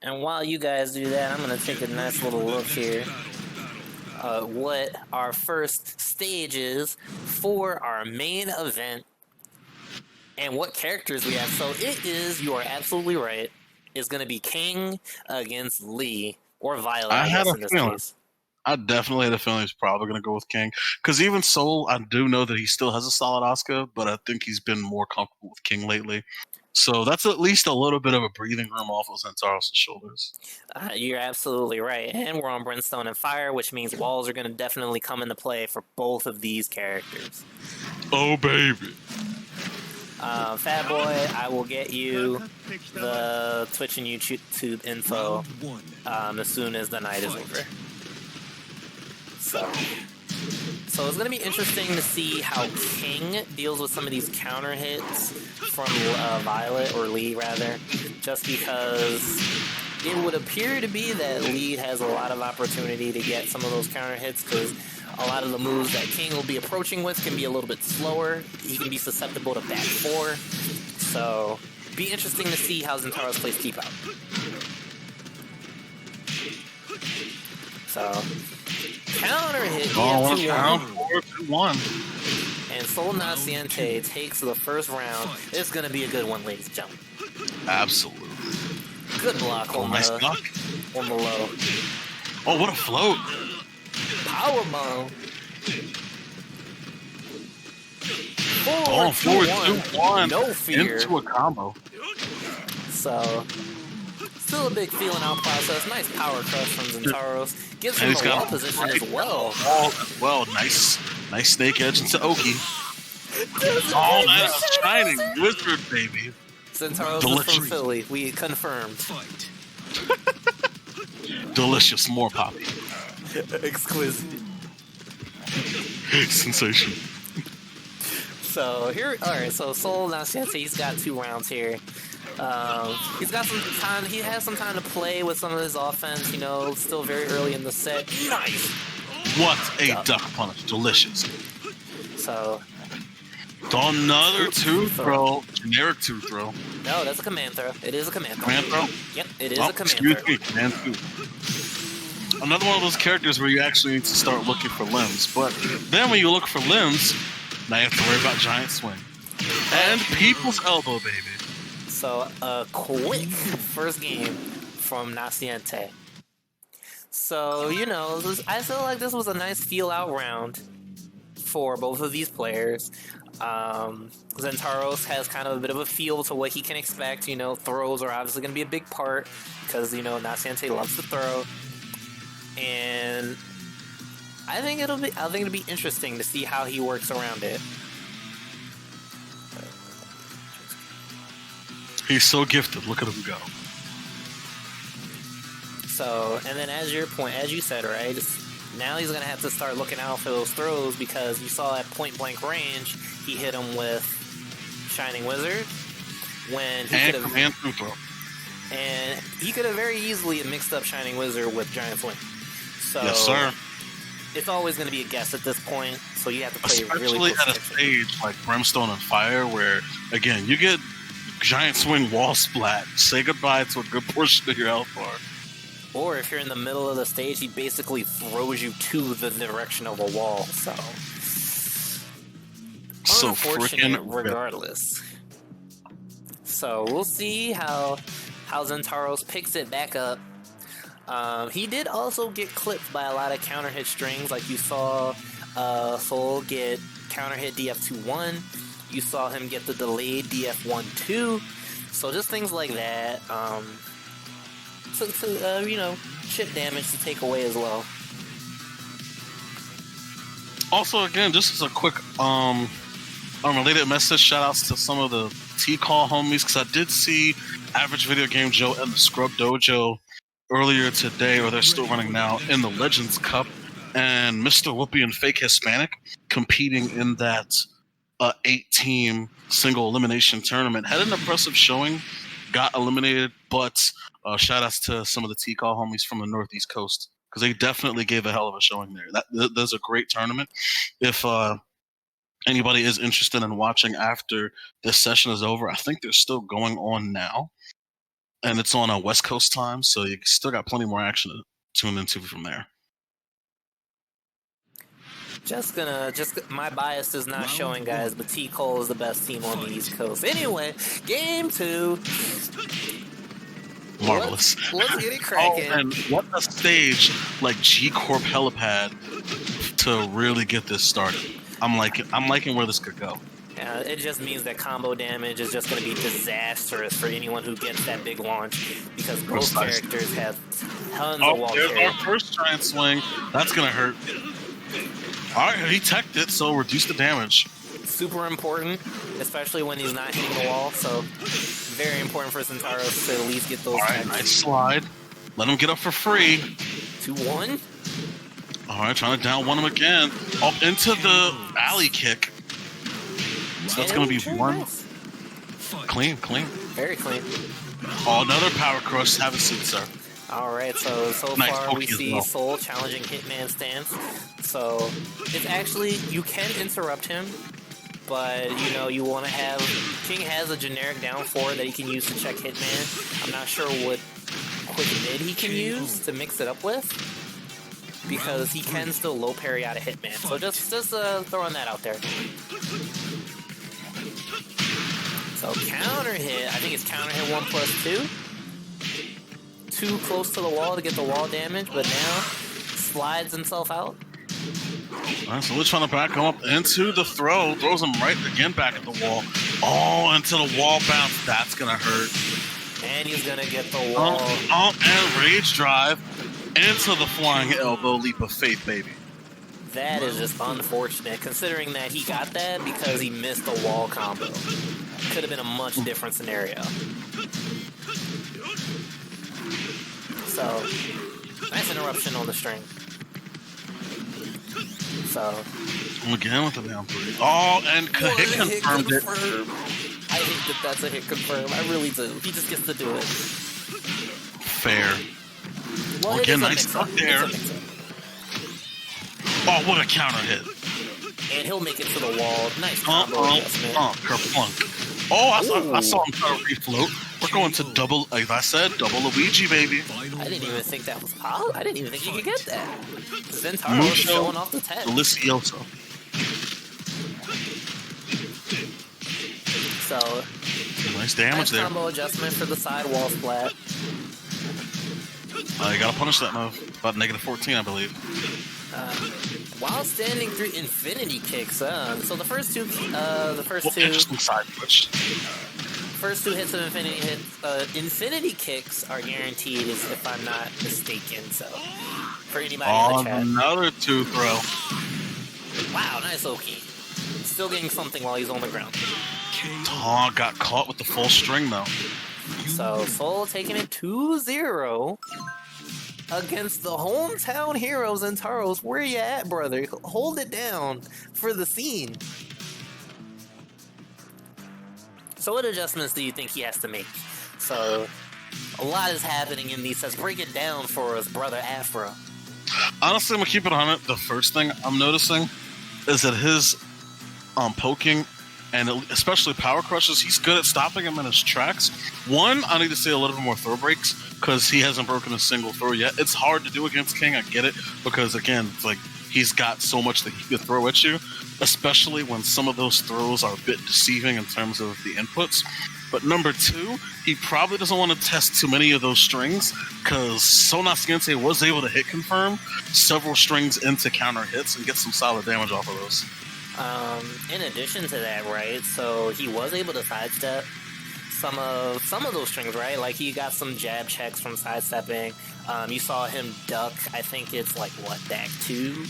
And while you guys do that, I'm going to take a nice little look here at what our first stage is for our main event and what characters we have. So it is, you are absolutely right, it's going to be King against Lee, or Violet, I I had guess, a in this feeling. case. I definitely had a feeling he's probably going to go with King. Because even Soul, I do know that he still has a solid Oscar, but I think he's been more comfortable with King lately. So that's at least a little bit of a breathing room off of Xentaros' shoulders. You're absolutely right. And we're on Brimstone and Fire, which means walls are going to definitely come into play for both of these characters. Oh, baby. Fat Boy, I will get you the Twitch and YouTube info as soon as the night is over. So it's going to be interesting to see how King deals with some of these counter hits from Violet, or Lee rather, just because it would appear to be that Lee has a lot of opportunity to get some of those counter hits, because a lot of the moves that King will be approaching with can be a little bit slower. He can be susceptible to back four. So be interesting to see how Xentaros plays Keep Out. So counter hit DF2-1. And Soul Naciente takes the first round. It's going to be a good one, ladies and gentlemen. Absolutely. Good block on nice the block. On the low. Oh, what a float. Powerbomb. Forward 2-1. No fear. Into a combo. So, still a big feeling out process. Nice power crush from Xentaros. Gives him the wall position as well. Nice snake edge into Oki. Oh, that's shining wizard, baby. Xentaros is from Philly. We confirmed. Delicious, more poppy. Exquisite. Sensation. So here, all right. So Soul Naciente, he's got 2 rounds here. He's got some time. He has some time to play with some of his offense. You know, still very early in the set. Nice. What a duck punch! Delicious. So. Another tooth throw. Generic tooth throw. No, that's a command throw. It is a command throw. Command throw? Yep, it is a command throw. Excuse me, command throw. Another one of those characters where you actually need to start looking for limbs. But then when you look for limbs, now you have to worry about giant swing. And people's elbow, baby. So, a quick first game from Naciente. So, you know, I feel like this was a nice feel-out round for both of these players. Xentaros has kind of a bit of a feel to what he can expect. You know, throws are obviously going to be a big part because, you know, Naciente loves to throw. And I think it'll be interesting to see how he works around it. He's so gifted. Look at him go. So, and then as you said, right, now he's going to have to start looking out for those throws, because you saw at point blank range, he hit him with Shining Wizard when he could have, and he could have very easily mixed up Shining Wizard with Giant Swing. So, yes, sir. It's always going to be a guess at this point, so you have to play especially really close at a stage like Brimstone and Fire, where again you get Giant Swing wall splat. Say goodbye to a good portion of your health bar. Or if you're in the middle of the stage, he basically throws you to the direction of a wall. So unfortunate regardless. So we'll see how Xentaros picks it back up. He did also get clipped by a lot of counter hit strings, like you saw Soul get counter hit DF2-1. You saw him get the delayed DF1-2. So just things like that. To you know, chip damage to take away as well. Also, again, just as a quick unrelated message, shout outs to some of the T-Call homies, because I did see Average Video Game Joe and the Scrub Dojo earlier today, or they're still running now, in the Legends Cup, and Mr. Whoopi and Fake Hispanic competing in that 8-team single elimination tournament. Had an impressive showing, got eliminated, but shout outs to some of the T-Call homies from the Northeast Coast, because they definitely gave a hell of a showing there. That's a great tournament. If anybody is interested in watching after this session is over, I think they're still going on now. and it's on a West Coast time, so you still got plenty more action to tune into from there. My bias is not showing, guys, but T. Cole is the best team on the East Coast. Anyway, game 2. Marvelous. Let's get it cracking. And what a stage like G Corp Helipad to really get this started. I'm liking where this could go. Yeah, it just means that combo damage is just going to be disastrous for anyone who gets that big launch, because both characters have tons of wall there's carry. our first giant swing. That's going to hurt. All right, he teched it, so reduce the damage. Super important, especially when he's not hitting the wall, so very important for Xentaros to at least get those techs. All right, nice slide. Let him get up for free. 2-1. All right, trying to down one him again. Up into the alley kick. So that's going to be one. Nice. Clean. Very clean. Oh, another power crush. Have a seat, sir. All right, so nice far we see well. Soul challenging Hitman stance. So it's actually, you can interrupt him, but you want to have, King has a generic down 4 that he can use to check Hitman. I'm not sure what quick mid he can use to mix it up with, because he can still low parry out of Hitman. So just throwing that out there. So counter hit, I think it's counter hit 1+2. Too close to the wall to get the wall damage, but now slides himself out. All right, so we're trying to back him up into the throw. Throws him right again back at the wall. Oh, into the wall bounce. That's going to hurt. And he's going to get the wall. And rage drive into the flying elbow leap of faith, baby. That is just unfortunate, considering that he got that because he missed the wall combo. Could have been a much different scenario. So, nice interruption on the string. So, again with the down 3. Oh, and hit confirmed it. I think that's a hit confirm. I really do. He just gets to do it. Fair. Well, again, nice stuff there. Oh, what a counter hit. And he'll make it to the wall. Nice combo adjustment. Kerplunk. Oh, I saw him try to refloat. We're going to double, like I said, double Luigi, baby. I didn't even think that was possible. I didn't even think you could get that. Xentaros showing off the tech. Delicioso. So, nice damage there. Combo adjustment for the side wall splat. You gotta punish that move. About -14, I believe. While standing through infinity kicks, so the first two, interesting side switch. First 2 hits of infinity kicks are guaranteed, if I'm not mistaken. So, for anybody in the chat, another 2 throw. Wow, nice Oki. Still getting something while he's on the ground. Got caught with the full string though. So Soul taking it 2-0 against the hometown heroes in Xentaros. Where you at, brother? Hold it down for the scene. So what adjustments do you think he has to make? So a lot is happening in these sets. Break it down for us, brother Afro. Honestly, I'm gonna keep it on it. The first thing I'm noticing is that his poking and especially power crushes, he's good at stopping him in his tracks. One, I need to see a little bit more throw breaks because he hasn't broken a single throw yet. It's hard to do against King, I get it, because again, it's like he's got so much that he could throw at you, especially when some of those throws are a bit deceiving in terms of the inputs. But number 2, he probably doesn't want to test too many of those strings because So Naciente was able to hit confirm several strings into counter hits and get some solid damage off of those. In addition to that, right, so he was able to sidestep some of those strings, right? Like he got some jab checks from sidestepping. You saw him duck, I think it's like back 2?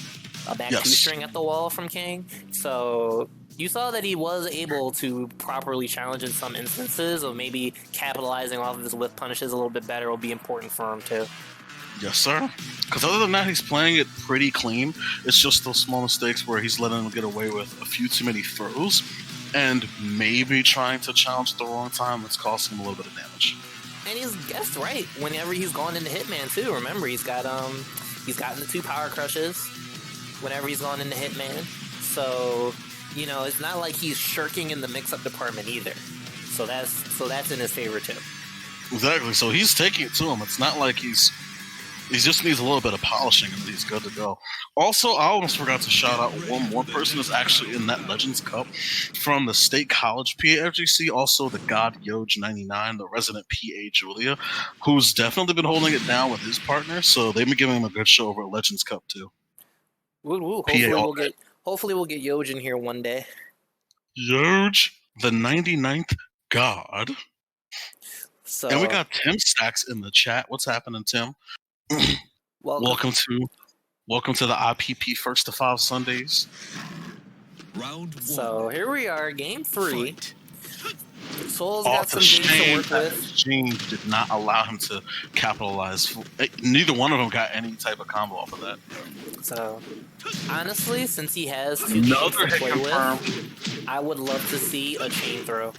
A back 2 string at the wall from King. So you saw that he was able to properly challenge in some instances, of maybe capitalizing off of his whip punishes a little bit better will be important for him too. Yes, sir. Because other than that, he's playing it pretty clean. It's just those small mistakes where he's letting him get away with a few too many throws and maybe trying to challenge at the wrong time that's costing him a little bit of damage. And he's guessed right whenever he's gone into Hitman too. Remember, he's gotten the 2 power crushes whenever he's gone into Hitman. So, it's not like he's shirking in the mix-up department either. So that's in his favor too. Exactly. So he's taking it to him. It's not like he just needs a little bit of polishing and he's good to go. Also, I almost forgot to shout out one more person who's actually in that Legends Cup from the State College PAFGC. Also, the God Yoj 99, the resident PA Julia, who's definitely been holding it down with his partner. So they've been giving him a good show over at Legends Cup too. Woo. Hopefully we'll get Yoj in here one day. Yoj, the 99th God. So, and we got Tim Stacks in the chat. What's happening, Tim? Welcome to the IPP First to 5 Sundays. Round 1. So here we are, game 3. Fight. Soul's got some games to work with. Gene did not allow him to capitalize. Neither one of them got any type of combo off of that. So, honestly, since he has 2 games to play with, I would love to see a chain throw.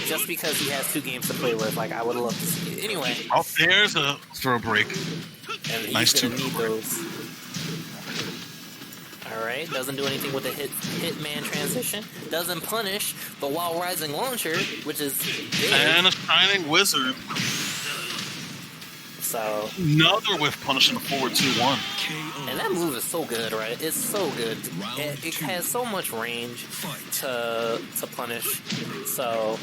Just because he has 2 games to play with, like, I would love to see it. Anyway. Oh, there's a throw break. And he's Nice going to need those. Alright, doesn't do anything with the hitman transition. Doesn't punish the Wild Rising launcher, which is big. And a Shining Wizard. So another whiff punishing a forward 2-1. And that move is so good, right? It's so good. It has so much range to punish. So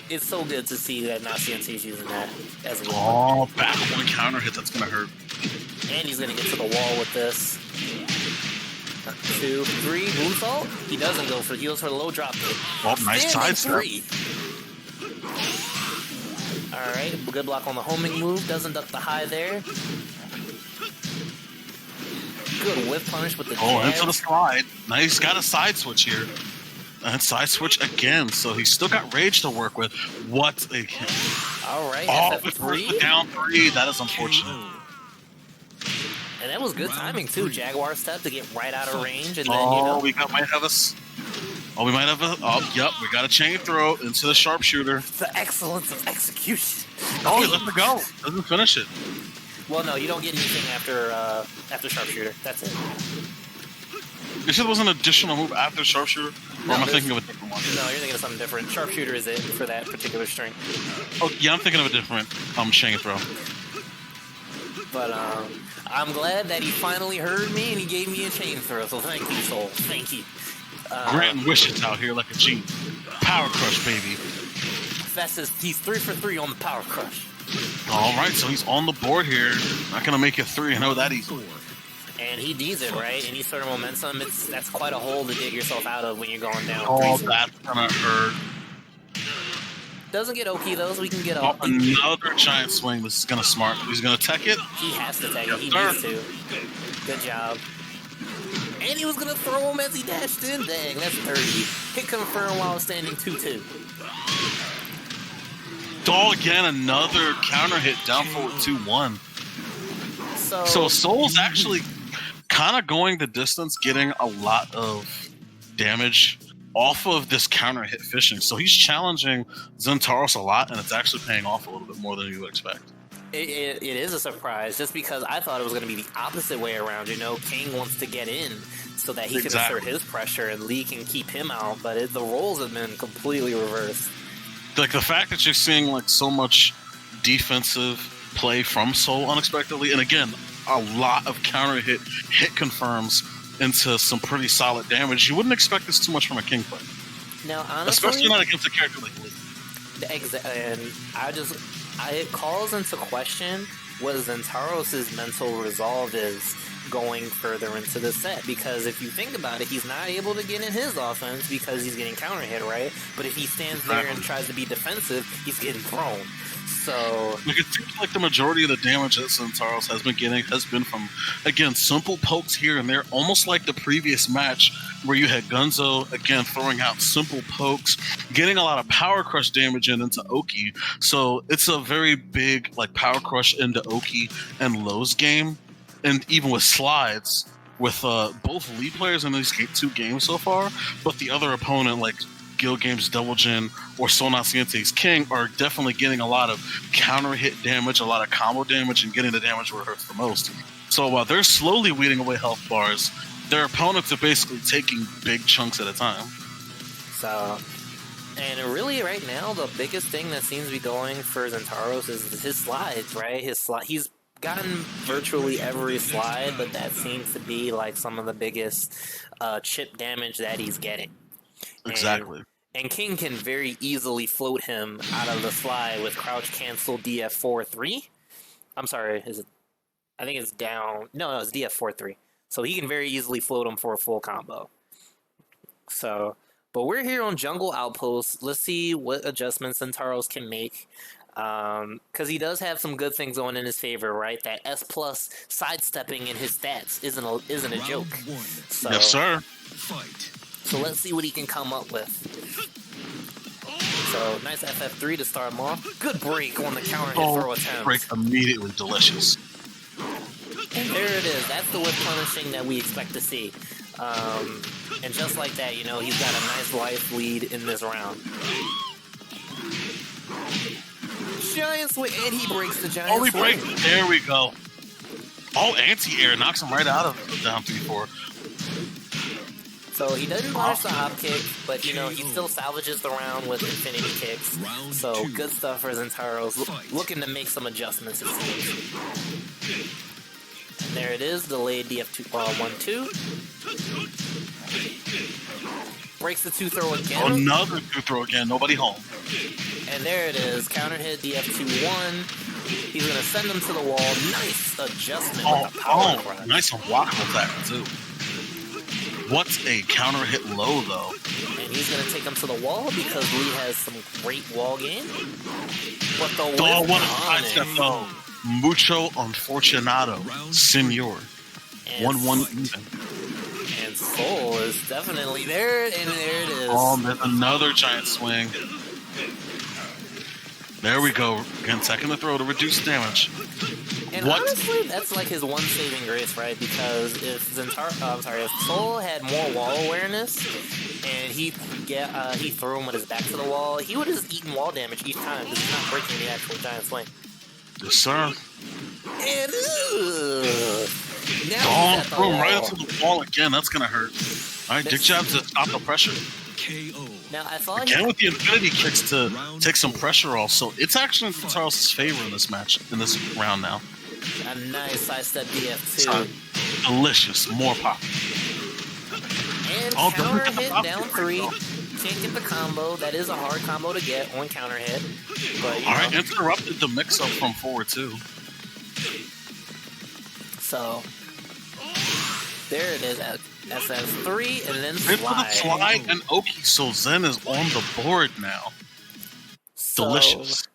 it's so good to see that Naciente is using that as a Oh, back one counter hit, that's gonna hurt. And he's gonna get to the wall with this. 2, 3, moonsault. He doesn't go for. He goes for the low drop kick. Oh, nice side step. All right, good block on the homing move. Doesn't duck the high there. Good whip punish with the jab. Into the slide. Now he's got a side switch here. And side switch again, so he's still got rage to work with. What a hit. All right, FT3? Down 3. That is unfortunate. And that was good timing too. Jaguar step to get right out of range, and then we might have us. Oh, we might have a. Oh, yep, we got a chain throw into the sharpshooter. The excellence of execution. Oh, he let it go. Doesn't finish it. Well, no, you don't get anything after sharpshooter. That's it. You said there was an additional move after sharpshooter? Or am I thinking of a different one? No, you're thinking of something different. Sharpshooter is it for that particular string. Oh, yeah, I'm thinking of a different chain throw. But I'm glad that he finally heard me and he gave me a chain throw. So thank you, Soul. Thank you. Granting wishes out here like a G. Power crush, baby. He's 3 for 3 on the power crush. All right, so he's on the board here. Not gonna make it 3. I know that easily. And he D's it, right? Any sort of momentum, that's quite a hole to dig yourself out of when you're going down. Oh, that's gonna hurt. Doesn't get Oki though, so we can get Oh, up. another giant swing. This is gonna smart. He's gonna tech it. He has to tech it. He needs to. Good job. And he was gonna throw him as he dashed in. Dang, that's 30. Hit confirm while standing 2-2. Doll again, another counter hit down forward 2-1. So Soul's actually kind of going the distance, getting a lot of damage off of this counter hit fishing. So he's challenging Xentaros a lot, and it's actually paying off a little bit more than you would expect. It is a surprise, just because I thought it was going to be the opposite way around. King wants to get in so that he can assert his pressure, and Lee can keep him out. But the roles have been completely reversed. Like the fact that you're seeing like so much defensive play from Soul unexpectedly, and again, a lot of counter hit confirms into some pretty solid damage. You wouldn't expect this too much from a King player. Now, honestly, especially not against a character like Lee. And it calls into question what Xentaros' mental resolve is going further into the set, because if you think about it, he's not able to get in his offense because he's getting counter hit, right? But if he stands there and tries to be defensive, he's getting thrown. So like, it seems like the majority of the damage that Xentaros has been getting has been from, again, simple pokes here and there, almost like the previous match where you had Gunzo, again, throwing out simple pokes, getting a lot of power crush damage into Oki. So it's a very big like power crush into Oki and Lowe's game. And even with slides, with both lead players in these 2 games so far, but the other opponent, like Guild Games Double Gen or Sol Naciente's King, are definitely getting a lot of counter hit damage, a lot of combo damage, and getting the damage where it hurts the most. So while they're slowly weeding away health bars, their opponents are basically taking big chunks at a time. So And really, right now, the biggest thing that seems to be going for Xentaros is his slides, right? He's gotten virtually every slide, but that seems to be like some of the biggest chip damage that he's getting. Exactly. And King can very easily float him out of the slide with crouch cancel DF4-3. I'm sorry, is it? I think it's down. No, it's DF4-3. So he can very easily float him for a full combo. So, but we're here on Jungle Outpost. Let's see what adjustments Xentaros can make. Because he does have some good things going in his favor, right? That S+ sidestepping in his stats isn't a joke. So, yes, sir. Fight. So let's see what he can come up with. So nice FF3 to start him off. Good break on the counter hit throw attempt. Break immediately delicious. And there it is. That's the whip punishing that we expect to see. And just like that, you know, he's got a nice life lead in this round. Giant swing, and he breaks the giant Only swing. break. There we go. All anti-air knocks him right out of the down 3-4. So he doesn't punish the hop kick, but you know, he still salvages the round with infinity kicks. So good stuff for Xentaros. Looking to make some adjustments, it seems. And there it is, delayed DF1-2. Breaks the 2-throw again. Another 2-throw again, nobody home. And there it is, counter hit DF2-1. He's gonna send him to the wall. Nice adjustment with the power crunch. Nice unblockable tackle too. What's a counter hit low though? And he's gonna take him to the wall because Lee has some great wall game. But the Oh, whip what a punish. sidestep though. Mucho unfortunado, senor. And 1-1 even. And Soul is definitely there, and there it is. Oh, there's another giant swing. There we go. Again, second to throw to reduce damage. And honestly, that's like his one saving grace, right? Because if if Soul had more wall awareness and he threw him with his back to the wall, he would have just eaten wall damage each time because he's not breaking the actual giant swing. Yes, sir. And now Oh, he's at the throw him wall. right into the wall again. That's gonna hurt. All right, dick jab to stop the pressure. KO. Now I thought Again with the infinity kicks to take some pressure off. So it's actually in Xentaros' favor in this match, in this round now. a nice sidestep DF2 Delicious, more pop. and Oh, counter don't hit get the down pop. 3. Can't get the combo. That is a hard combo to get on counter hit. But you All right, know, interrupted the mix-up from forward two. so there it is at SF3 and then Into the slide. slide and Oki. So Zen is on the board now. So, Delicious.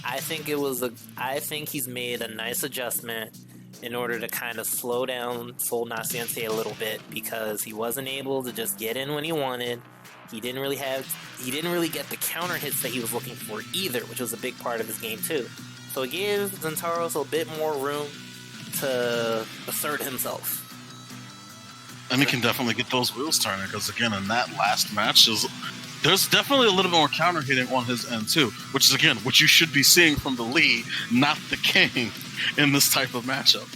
I think he's made a nice adjustment in order to kind of slow down Soul Naciente a little bit because he wasn't able to just get in when he wanted. He didn't really get the counter hits that he was looking for either, which was a big part of his game too. So it gave Xentaros a bit more room to assert himself. And he can definitely get those wheels turning because, again, in that last match, there's definitely a little bit more counter hitting on his end, too. Which is, again, what you should be seeing from the Lee, not the King, in this type of matchup.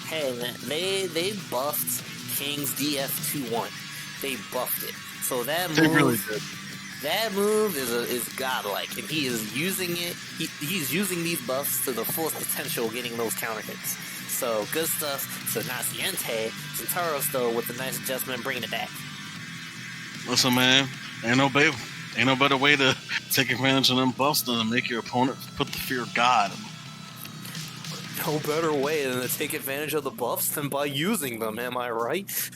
Hey, man, they buffed King's DF2-1. They buffed it. So that They move, really did. that move is godlike, and he is using it. He's using these buffs to the fullest potential, getting those counter hits. So good stuff to Naciente. Xentaros though with a nice adjustment, bringing it back. Listen, man, ain't no better way to take advantage of them buffs than to make your opponent put the fear of God. No better way than to take advantage of the buffs than by using them. Am I right?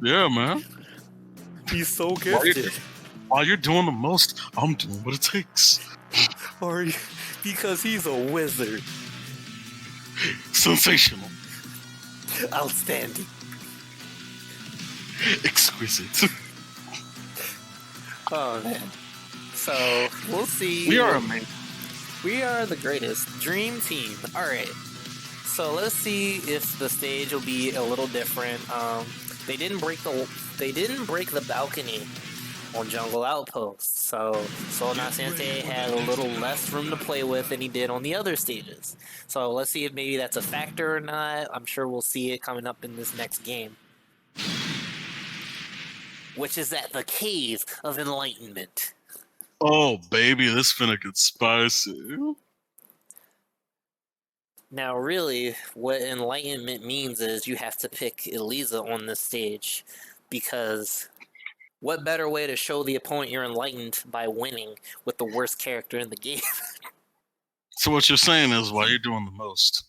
Yeah, man. He's so While gifted. While you're doing the most, I'm doing what it takes. Or because he's a wizard. Sensational. Outstanding. Exquisite. Oh man. So we'll see. We are amazing. We are the greatest dream team. All right. So let's see if the stage will be a little different. They didn't break the balcony on Jungle Outpost, so Naciente had a little less room to play with than he did on the other stages. So let's see if maybe that's a factor or not. I'm sure we'll see it coming up in this next game, which is at the Cave of Enlightenment. Oh, baby, this finna get spicy. Now, really, what enlightenment means is you have to pick Elisa on this stage, because what better way to show the opponent you're enlightened by winning with the worst character in the game? So what you're saying is, while you're doing the most,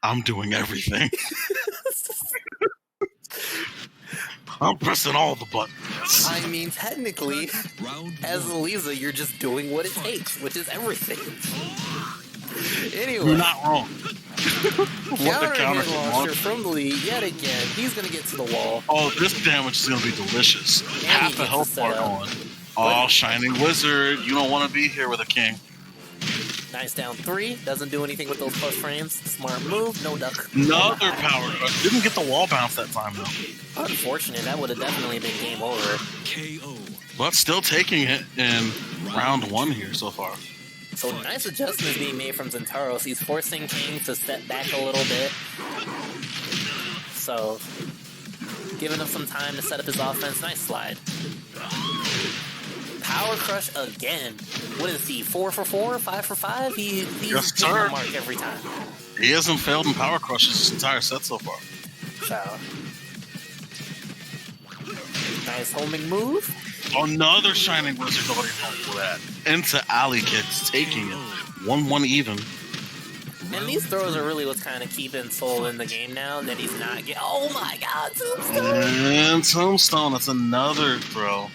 I'm doing everything. I'm pressing all the buttons. I mean, technically, Round as one. Elisa, you're just doing what it takes, which is everything. You're Anyway, not wrong. What the counter hit hit launcher from Lee yet again. He's gonna get to the wall. Oh, this damage is gonna be delicious. And he Half a gets health the bar setup. going. Oh, Shining Wizard, you don't want to be here with a king. Nice down 3. Doesn't do anything with those plus frames. Smart move. No duck. Another power crush. Didn't get the wall bounce that time though. Unfortunate. That would have definitely been game over. KO. But still taking it in round 1 here so far. So nice adjustments being made from Xentaros. He's forcing King to step back a little bit. So giving him some time to set up his offense. Nice slide. Power crush again. What is he? 4 for 4? 5 for 5? He's Yes, hitting sir. the mark every time. He hasn't failed in power crushes this entire set so far. So nice homing move. Another Shining Wizard going home for that. Into alley kicks, taking it. 1-1 even. And these throws are really what's kind of keeping Soul in the game now, that he's not getting... Oh my god, Tombstone! And Tombstone, that's another throw.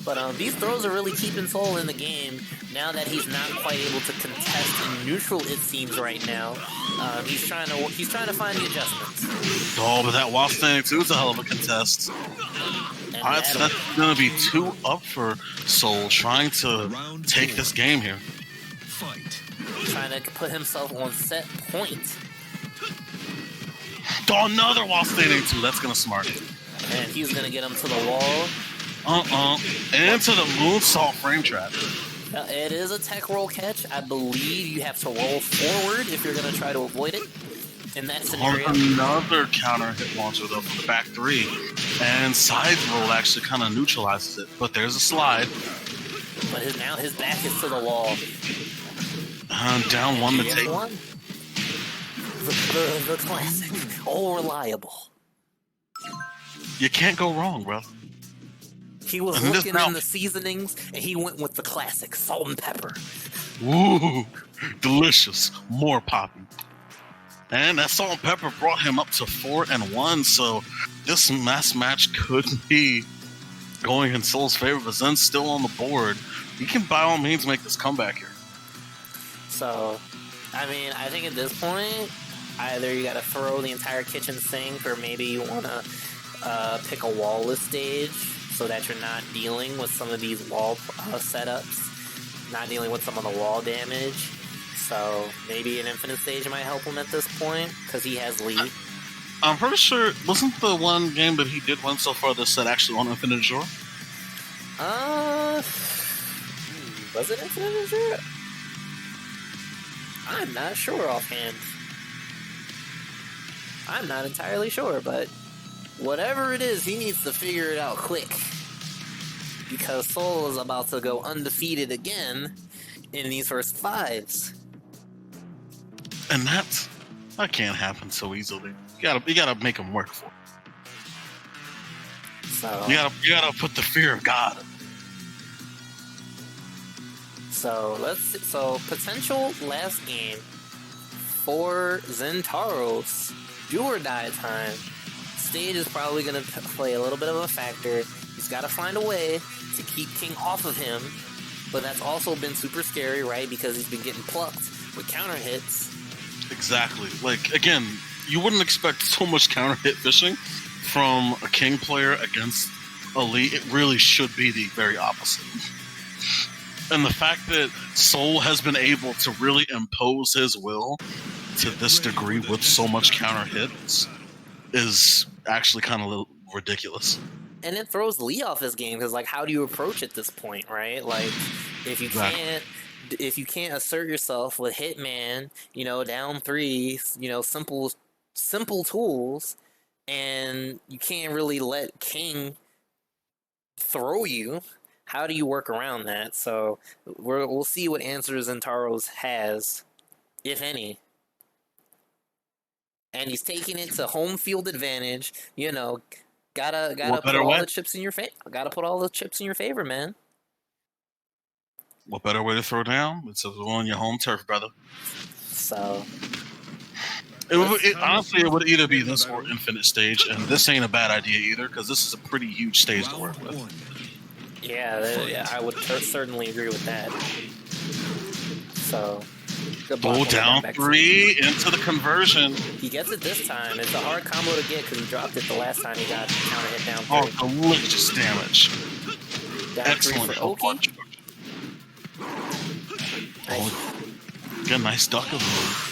But these throws are really keeping Soul in the game now that he's not quite able to contest in neutral, it seems, right now. He's trying to find the adjustments. Oh, but that while standing too is a hell of a contest. And Alright, so that's going to be 2 up for Soul, trying to take this game here. Fight. trying to put himself on set point. Oh, another while standing too. That's going to smart it. And he's going to get him to the wall. Into the moonsault frame trap. It is a tech roll catch. I believe you have to roll forward if you're going to try to avoid it in that scenario. Another counter hit launcher though from the back 3. And side roll actually kind of neutralizes it. But there's a slide. But now his back is to the wall. Down 1 to He take. has won. The classic. All reliable. You can't go wrong, bro. He was And this looking now- in the seasonings, and he went with the classic salt and pepper. Ooh, delicious. More popping. And that salt and pepper brought him up to 4-1, so this last match could be going in Soul's favor, but Zen's still on the board. He can by all means make this comeback here. So, I mean, I think at this point, either you got to throw the entire kitchen sink, or maybe you want to pick a wall-less stage so that you're not dealing with some of these wall setups, not dealing with some of the wall damage. So maybe an infinite stage might help him at this point, because he has lead. I'm pretty sure, wasn't the one game that he did win so far this set actually on Infinite Azure? Was it infinite Azure? I'm not sure offhand. I'm not entirely sure, but whatever it is, he needs to figure it out quick. Because Soul is about to go undefeated again in these first 5s. And that can't happen so easily. You gotta make him work for it. So, You gotta put the fear of God. so potential last game for Xentaros. Do or die time. Stage is probably going to play a little bit of a factor. He's got to find a way to keep King off of him, but that's also been super scary, right? Because he's been getting plucked with counter hits. Exactly. Like, again, you wouldn't expect so much counter hit fishing from a King player against Elite. It really should be the very opposite. And the fact that Soul has been able to really impose his will to this degree with so much counter hits is actually kind of ridiculous. And it throws Lee off his game, because, like, how do you approach at this point, right? Like, if you Exactly. can't assert yourself with Hitman, down 3, simple tools, and you can't really let King throw you, how do you work around that? So we'll see what answers Xentaros has, if any. And he's taking it to home field advantage. You know, gotta What put better all way? the chips in your favor. Gotta put all the chips in your favor, man. What better way to throw down? It's on your home turf, brother. So Honestly, it would either be this or Infinite Stage, and this ain't a bad idea either, because this is a pretty huge stage to work with. yeah, I would certainly agree with that. So good Go block down back 3 into the conversion. He gets it this time. It's a hard combo to get because he dropped it the last time he got counter hit down 3. Oh, delicious damage. Down Excellent 3 for Oki. Oh, get a nice duck of him.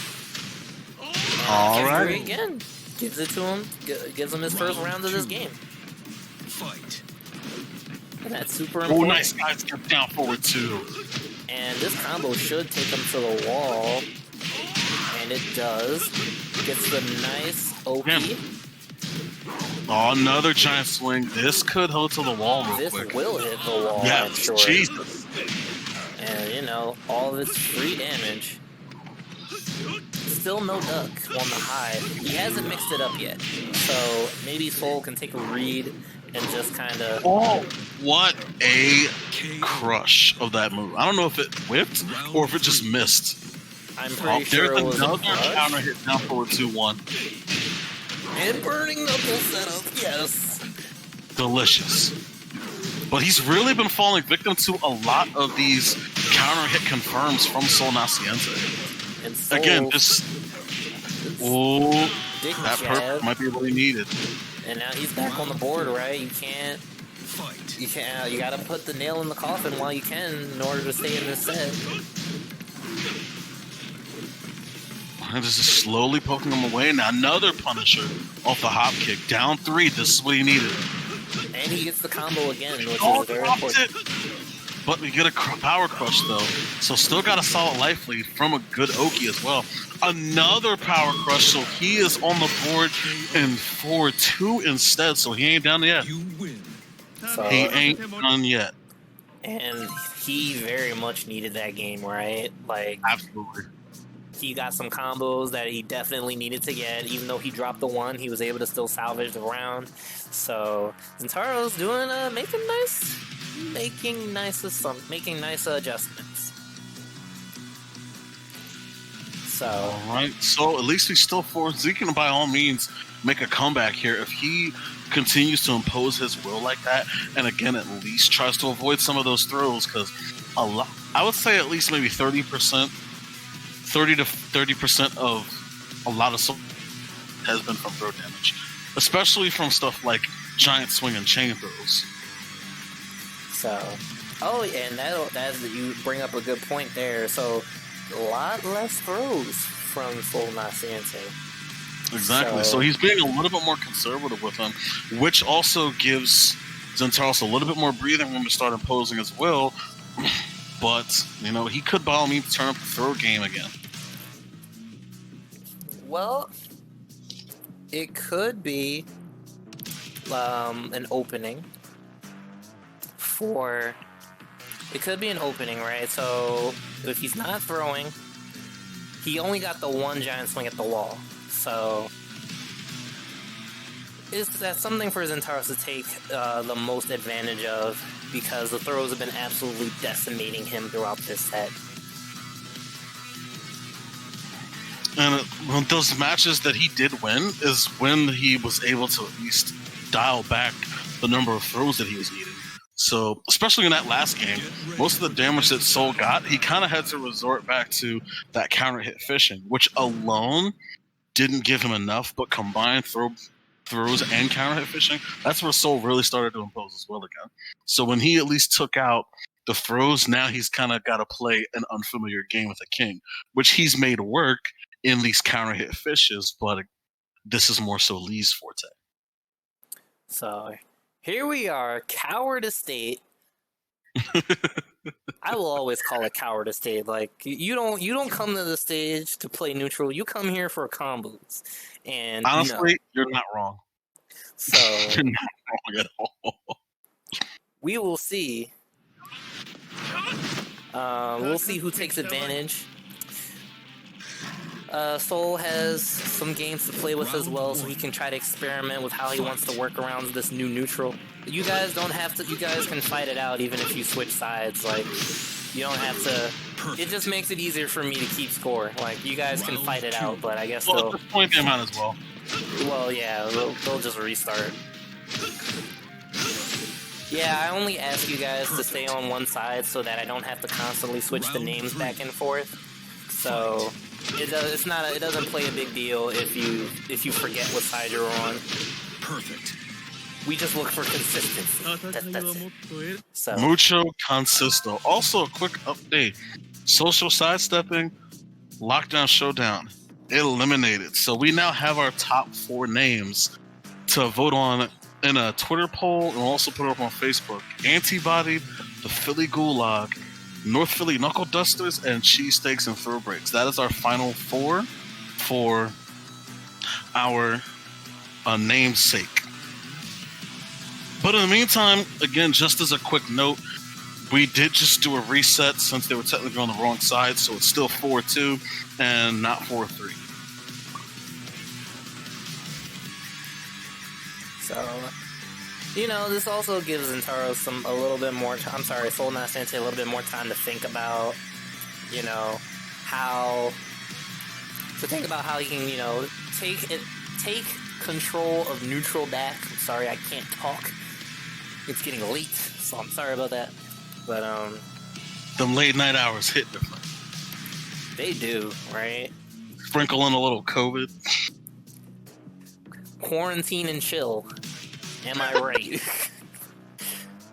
All right. right. Again. Gives it to him. Gives him his first round of this game. Fight. And that's super Oh, important. nice guys get down forward too. And this combo should take him to the wall. And it does. Gets the nice Oki. Oh, another giant swing. This could hold to the wall real This quick. will hit the wall, I'm Yes, sure. Jesus. And, you know, all of its free damage. Still no duck on the high. He hasn't mixed it up yet. So maybe Soul can take a read and just kind of... Oh, what a crush of that move. I don't know if it whipped or if it just missed. I'm pretty sure there's it was another a crush. counter hit down forward 2-1. And burning knuckle setup, yes. Delicious. But he's really been falling victim to a lot of these counter hit confirms from Sol Naciente. And Soul, Again, just dig that jab. perk might be what he needed. And now he's back on the board, right? You can't. You gotta put the nail in the coffin while you can in order to stay in this set. And just slowly poking him away. Now another Punisher off the hop kick. Down 3. This is what he needed. And he gets the combo again, which Oh, is very dropped important. it. But we get a power crush though, so still got a solid life lead from a good Oki as well. Another power crush, so he is on the board in 4-2 instead. So he ain't down yet. You win. So, He ain't done yet. and he very much needed that game, right? Like, Absolutely. he got some combos that he definitely needed to get. Even though he dropped the one, he was able to still salvage the round. So Xentaros doing making nice adjustments. So All right. So at least he's still forward. He can by all means make a comeback here if he continues to impose his will like that. And again, at least tries to avoid some of those throws because a lot. I would say at least maybe 30%. 30 to 30% of a lot of has been from throw damage, especially from stuff like giant swing and chain throws. So, and that you bring up a good point there. So, a lot less throws from Sol Naciente. Exactly. So he's being a little bit more conservative with him, which also gives Xentaros a little bit more breathing room to start imposing his will. But, you know, he could by all means turn up the throw game again. Well, it could be an opening for... It could be an opening, right? So, if he's not throwing, he only got the one giant swing at the wall. So, that's something for Xentaros to take the most advantage of, because the throws have been absolutely decimating him throughout this set. And those matches that he did win is when he was able to at least dial back the number of throws that he was eating. So, especially in that last game, most of the damage that Sol got, he kind of had to resort back to that counter hit fishing, which alone didn't give him enough, but combined throws and counter hit fishing, that's where Sol really started to impose as well again. So when he at least took out the throws, now he's kind of got to play an unfamiliar game with a king, which he's made work in these counter hit fishes, but this is more so Lee's forte. So here we are, Coward Estate. I will always call it Coward Estate. Like, you don't come to the stage to play neutral. You come here for combos. And honestly, you're not wrong. So you're not wrong at all. We will see We'll see who takes advantage. Soul has some games to play with as well, so he can try to experiment with how he wants to work around this new neutral. You guys don't have to. You guys can fight it out even if you switch sides. Like, you don't have to. It just makes it easier for me to keep score. Like, you guys can fight it out, but I guess Well, at this point, they might as well. Well, yeah, they'll just restart. Yeah, I only ask you guys to stay on one side so that I don't have to constantly switch the names back and forth. So it doesn't play a big deal if you forget what side you're on. Perfect. We just look for consistency. That's it. So Mucho consisto. Also, a quick update. Social sidestepping, Lockdown Showdown, eliminated. So we now have our top 4 names to vote on in a Twitter poll, and we'll also put it up on Facebook. Antibody, the Philly Gulag, North Philly Knuckle Dusters, and Cheesesteaks and Throw Breaks. That is our final 4 for our namesake. But in the meantime, again, just as a quick note, we did just do a reset since they were technically on the wrong side, so it's still 4-2 and not 4-3. So, this also gives Xentaros a little bit more time. I'm sorry, Soul Naciente a little bit more time to think about, how he can, take control of neutral back. I'm sorry, I can't talk. It's getting late, so I'm sorry about that. But them late night hours hit different. They do, right? Sprinkle in a little COVID. Quarantine and chill. Am I right?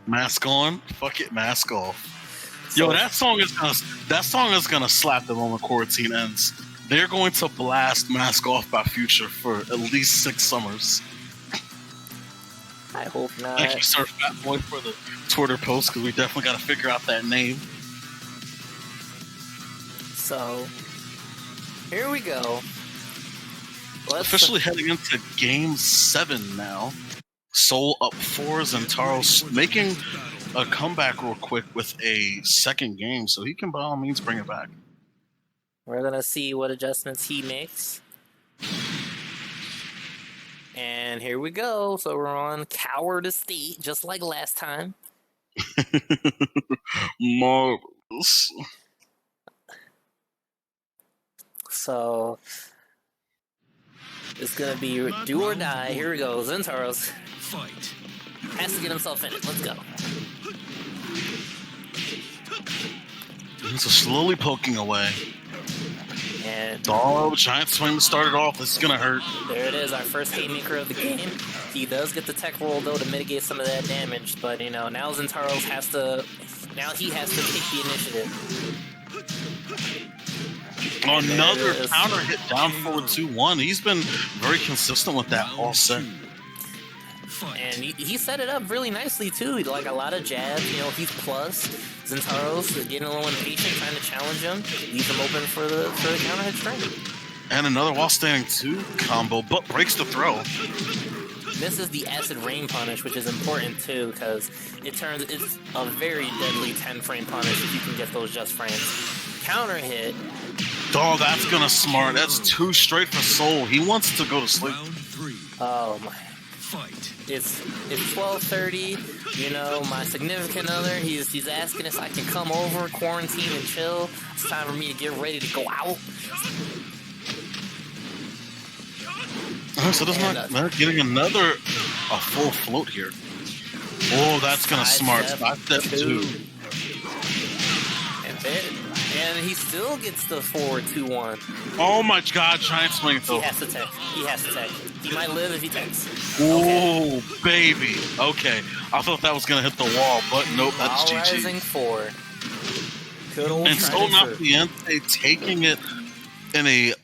Mask on, fuck it, mask off. So, Yo, that song is gonna slap the moment quarantine ends. They're going to blast Mask Off by Future for at least 6 summers. I hope not. Thank you, Sir Fat Boy, for the Twitter post, because we definitely got to figure out that name. So, here we go. Officially heading into Game 7 now. Soul up 4, Xentaros making a comeback real quick with a second game, so he can by all means bring it back. We're gonna see what adjustments he makes. And here we go. So we're on Coward Estate, just like last time. Marvelous. So it's gonna be do or die. Here we go. Xentaros Fight. has to get himself in it. Let's go. So slowly poking away. And Giant swing started off. This is gonna hurt. there it is, our first haymaker of the game. He does get the tech roll though to mitigate some of that damage, but now Xentaros has to take the initiative. Another counter hit down forward 2-1. He's been very consistent with that all set. And he set it up really nicely too. Like a lot of jabs, he's plus. Xentaros getting a little impatient, trying to challenge him, leaves him open for the counter hit strike. And another while standing 2 combo, but breaks the throw. This is the acid rain punish, which is important too, because it's a very deadly 10-frame punish if you can get those just frames. Counter hit. Oh, that's gonna smart. That's 2 straight for Soul. He wants to go to sleep. Round 3. Oh my. Fight. It's 12:30. My significant other, he's asking if I can come over, quarantine and chill. It's time for me to get ready to go out. So they're getting a full float here. Oh, that's gonna smart. Step 2. And he still gets the forward 2-1. Oh my god, giant swing though. He has to tech. He might live if he techs. Oh, baby. Okay. I thought that was gonna hit the wall, but nope, that's All GG. rising 4. Good old And Soul Naciente taking it in a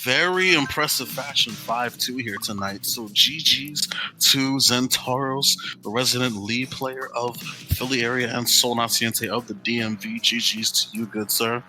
very impressive fashion, 5-2 here tonight. So GG's to Xentaros, the resident lead player of Philly area, and Soul Naciente of the DMV. GG's to you, good sir.